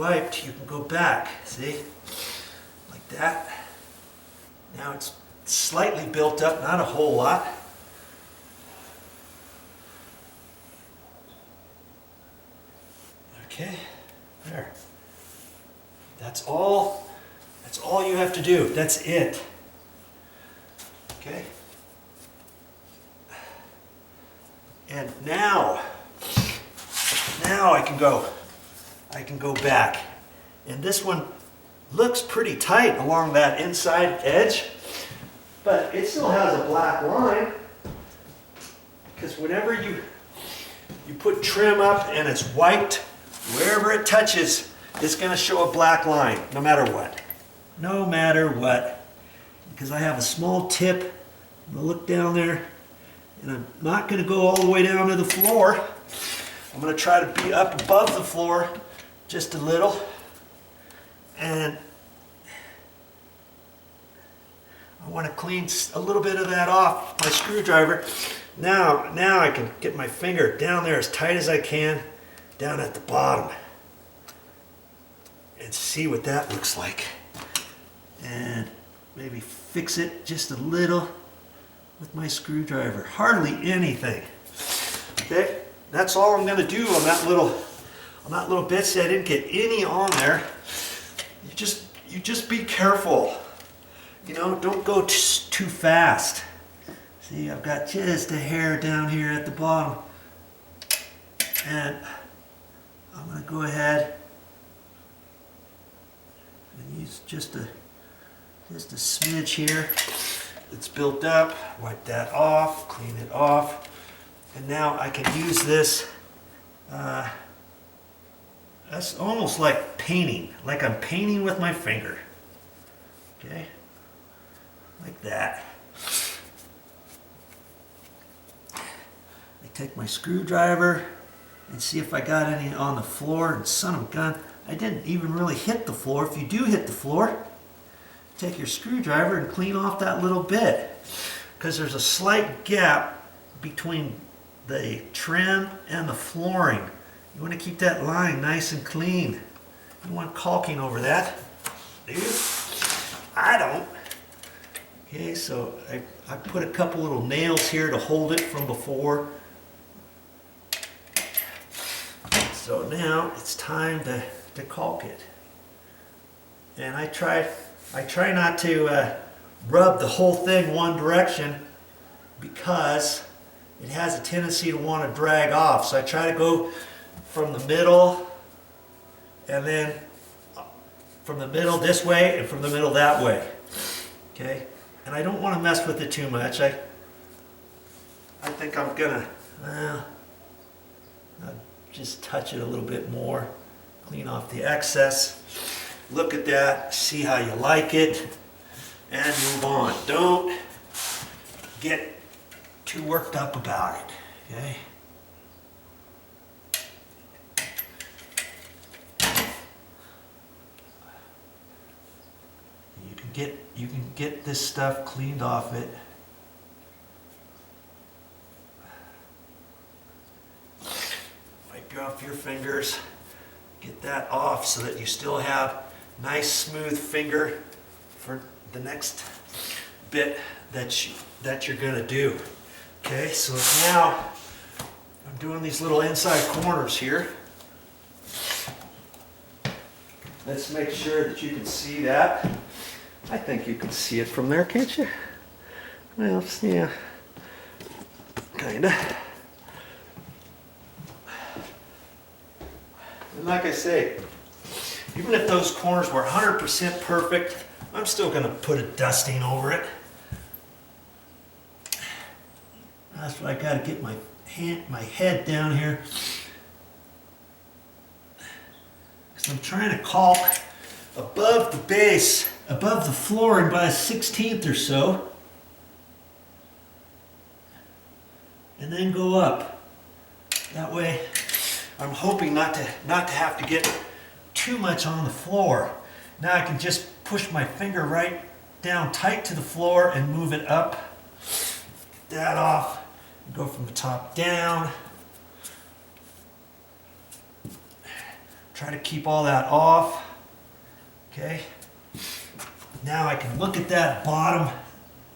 wiped, you can go back, see? Like that. Now it's slightly built up, not a whole lot. Okay, there. That's all you have to do. That's it. Okay? And now I can go back. And this one looks pretty tight along that inside edge, but it still has a black line, because whenever you put trim up and it's wiped, wherever it touches, it's going to show a black line, no matter what. No matter what. Because I have a small tip. I'm going to look down there, and I'm not going to go all the way down to the floor. I'm going to try to be up above the floor just a little. And I want to clean a little bit of that off my screwdriver. Now I can get my finger down there as tight as I can, down at the bottom, and see what that looks like. And maybe fix it just a little with my screwdriver. Hardly anything. Okay, that's all I'm going to do on that little bit. See, I didn't get any on there. You just be careful. You know, don't go too fast. See, I've got just a hair down here at the bottom, and I'm going to go ahead and use just a smidge here. It's built up. Wipe that off, clean it off, and now I can use this. That's almost like painting, like I'm painting with my finger. Okay, like that. I take my screwdriver and see if I got any on the floor, and son of a gun, I didn't even really hit the floor. If you do hit the floor, take your screwdriver and clean off that little bit, because there's a slight gap between the trim and the flooring. You want to keep that line nice and clean. You don't want caulking over that, do you? I don't. Okay, so I put a couple little nails here to hold it from before. So now it's time to caulk it. And I try not to rub the whole thing one direction, because it has a tendency to want to drag off. So I try to go from the middle, and then from the middle this way, and from the middle that way. Okay? And I don't want to mess with it too much. I think I'm gonna I'll just touch it a little bit more, clean off the excess. Look at that, see how you like it, and move on. Don't get too worked up about it. Okay? You can get this stuff cleaned off it. Wipe off your fingers. Get that off so that you still have nice smooth finger for the next bit that you're going to do. Okay, so now I'm doing these little inside corners here. Let's make sure that you can see that. I think you can see it from there, can't you? Well, yeah, kinda. And like I say, even if those corners were 100% perfect, I'm still going to put a dusting over it. That's why I got to get my head down here, because I'm trying to caulk above the base, above the flooring by a 1/16 or so, and then go up. That way, I'm hoping not to have to get too much on the floor. Now I can just push my finger right down tight to the floor and move it up. That off. Go from the top down. Try to keep all that off. Okay. Now I can look at that bottom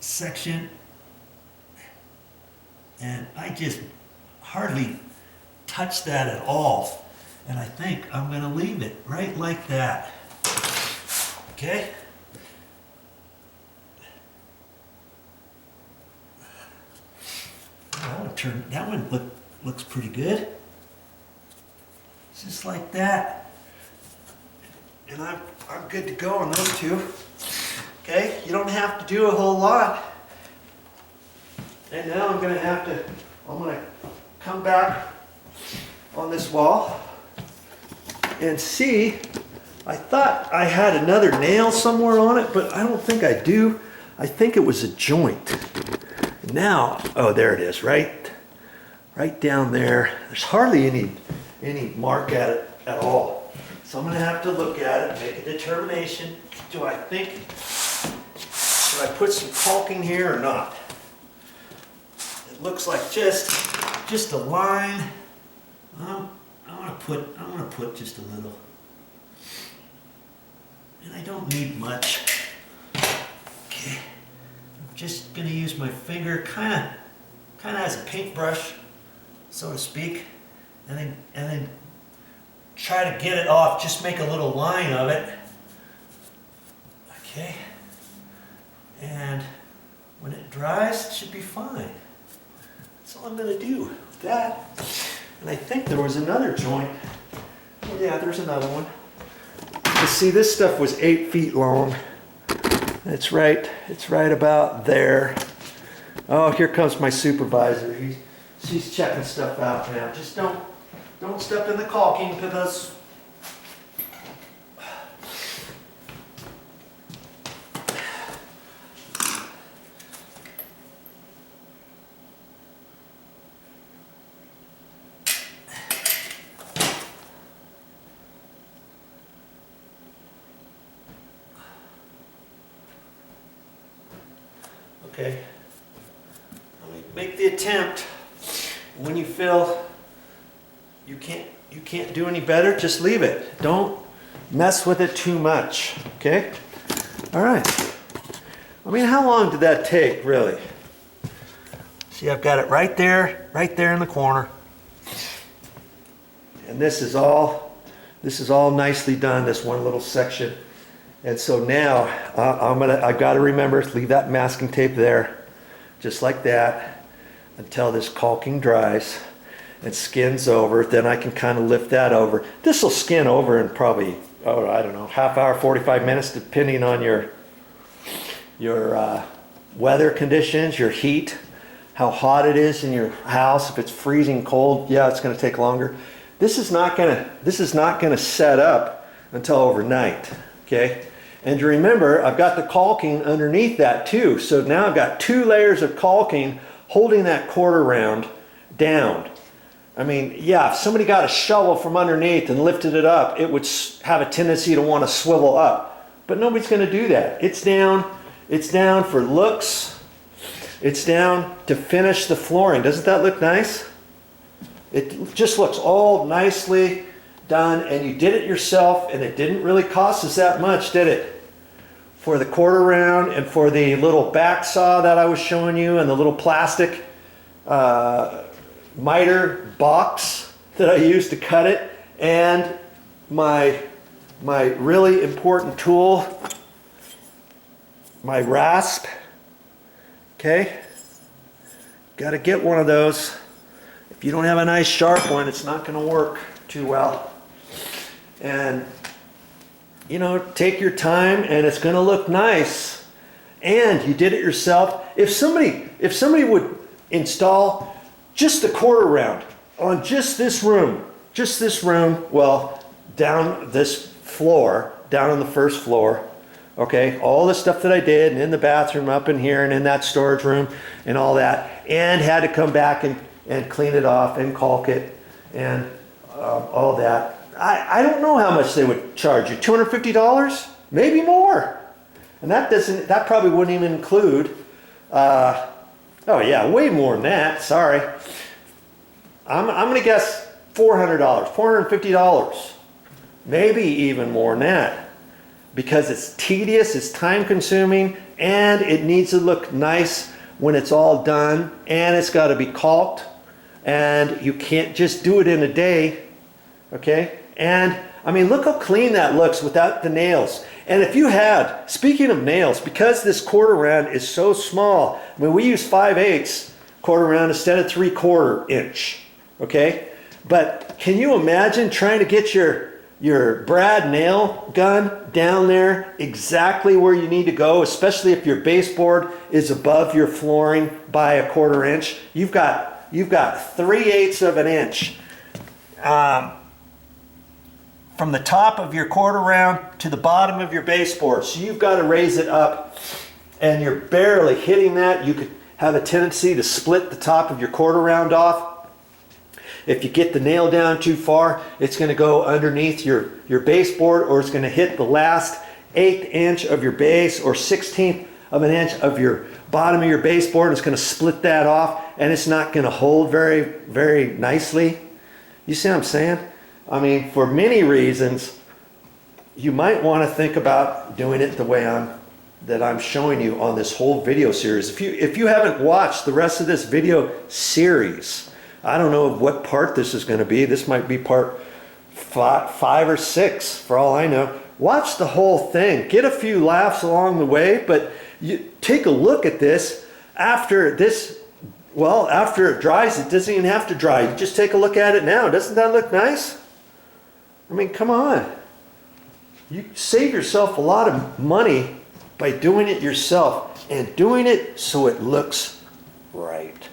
section, and I just hardly touch that at all. And I think I'm going to leave it right like that. Okay? That one looks pretty good. Just like that. And I'm good to go on those two. Okay? You don't have to do a whole lot. And now I'm going to come back on this wall and see. I thought I had another nail somewhere on it, but I don't think I do. I think it was a joint. Now, oh, there it is, right down there. There's hardly any mark at it at all. So I'm going to have to look at it, make a determination. Should I put some caulking here or not? It looks like just a line. I'm gonna put just a little. And I don't need much. Okay. I'm just gonna use my finger kinda as a paintbrush, so to speak, and then try to get it off. Just make a little line of it. Okay. And when it dries, it should be fine. That's all I'm gonna do with that. And I think there was another joint. Oh yeah, there's another one. You see, this stuff was 8 feet long. It's right about there. Oh, here comes my supervisor. She's checking stuff out now. Just don't step in the caulking because okay. Let me make the attempt. When you feel you can't do any better, just leave it. Don't mess with it too much. Okay? All right. I mean, how long did that take, really? See, I've got it right there in the corner. And this is all nicely done, this one little section. And so now I've got to remember to leave that masking tape there, just like that, until this caulking dries and skins over. Then I can kind of lift that over. This will skin over in probably, I don't know, half hour, 45 minutes, depending on your weather conditions, your heat, how hot it is in your house. If it's freezing cold, yeah, it's going to take longer. This is not going to set up until overnight. Okay. And you remember, I've got the caulking underneath that too. So now I've got 2 layers of caulking holding that quarter round down. I mean, yeah, if somebody got a shovel from underneath and lifted it up, it would have a tendency to want to swivel up. But nobody's going to do that. It's down for looks. It's down to finish the flooring. Doesn't that look nice? It just looks all nicely done, and you did it yourself, and it didn't really cost us that much, did it? For the quarter round and for the little back saw that I was showing you, and the little plastic miter box that I used to cut it, and my really important tool, my rasp. Okay, got to get one of those. If you don't have a nice sharp one, it's not going to work too well. And you know, take your time, and it's going to look nice. And you did it yourself. If somebody would install just the quarter round on just this room, well, down this floor, down on the first floor, okay, all the stuff that I did, and in the bathroom up in here, and in that storage room, and all that, and had to come back and clean it off and caulk it, and all that. I don't know how much they would charge you. $250? Maybe more. And that probably wouldn't even include, oh yeah, way more than that, sorry. I'm gonna guess $400, $450. maybe even more than that, because it's tedious, it's time consuming, and it needs to look nice when it's all done, and it's got to be caulked, and you can't just do it in a day, okay? And I mean, look how clean that looks without the nails. And if you had, speaking of nails, because this quarter round is so small, I mean, we use 5/8 quarter round instead of 3/4 inch, okay? But can you imagine trying to get your brad nail gun down there exactly where you need to go, especially if your baseboard is above your flooring by a 1/4 inch? You've got 3/8 of an inch from the top of your quarter round to the bottom of your baseboard. So you've got to raise it up, and you're barely hitting that. You could have a tendency to split the top of your quarter round off. If you get the nail down too far, it's going to go underneath your baseboard, or it's going to hit the last 1/8 inch of your base or 1/16 of an inch of your bottom of your baseboard. It's going to split that off, and it's not going to hold very, very nicely. You see what I'm saying? I mean, for many reasons, you might want to think about doing it the way that I'm showing you on this whole video series. If you haven't watched the rest of this video series, I don't know what part this is going to be. This might be part 5 or 6 for all I know. Watch the whole thing. Get a few laughs along the way, but you take a look at this after this. Well, after it dries, it doesn't even have to dry. You just take a look at it now. Doesn't that look nice? I mean, come on. You save yourself a lot of money by doing it yourself and doing it so it looks right.